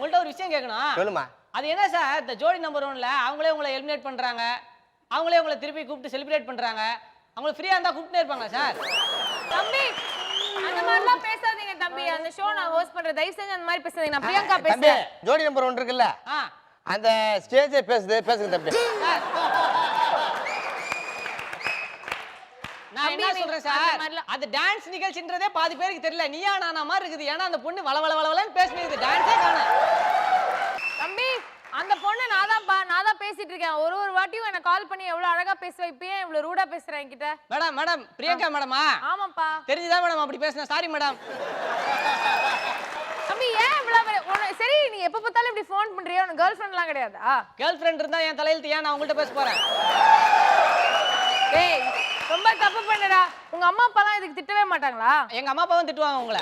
உங்கள்ட்ட ஒரு விஷயம் கேட்கணும். சொல்லுமா. அது என்ன சார், இந்த ஜோடி நம்பர் 1ல அவங்களே உங்களை எலிமினேட் பண்றாங்க, அவங்களே உங்களை திருப்பி கூப்பிட்டு செலிப்ரேட் பண்றாங்க, அவங்களுக்கு ஃப்ரீயா இருந்தா கூப்பிட்டே இருப்பாங்க சார். தம்பி அந்த மாதிரிலாம் பேசாதீங்க தம்பி. அந்த ஷோ நான் ஹோஸ்ட் பண்ற, தயவு செஞ்சு அந்த மாதிரி பேசாதீங்க. நான் பிரியங்கா பேசுறேன். ஜோடி நம்பர் 1 இருக்குல்ல, அந்த ஸ்டேஜே பேசுங்க தம்பி. நான் என்ன சொல்றேன் சார், அது டான்ஸ் நிகழ்ச்சின்றதே பாதி பேருக்கு தெரியல. நீயா நானா மாதிரி இருக்குது. ஏன்னா அந்த பொண்ணு வளவளன்னு பேசினது, டான்ஸே காணோம். தம்பி அந்த பொண்ணு நான் தான் பேசிட்டு இருக்கேன். ஒரு வாட்டியும் என்ன கால் பண்ணி எவ்வளவு அழகா பேசுவ, இப்ப ஏன் இவ்வளவு ரூடா பேசுற என்கிட்ட? மேடம் பிரியங்கா மேடமா? ஆமாப்பா. தெரிஞ்சுதா மேடம் அப்படி பேசுனேன், சாரி மேடம். தம்பி ஏன் இவ்வளவு சரி, நீ எப்ப பார்த்தாலும் இப்படி ஃபோன் பண்றியா? உனக்கு கேர்ள் ஃப்ரெண்ட்லாம் கிடையாதா? கேர்ள் ஃப்ரெண்ட் இருந்தா என் தலையில ஏன் நான் உங்கள்ட்ட பேச போறேன்? டேய் ரொம்ப தப்பு பண்ணடா. உங்க அம்மா அப்பாலாம் இதுக்கு திட்டவே மாட்டாங்களா? எங்க அம்மா அப்பாவும் திட்டுவாங்க உங்களை.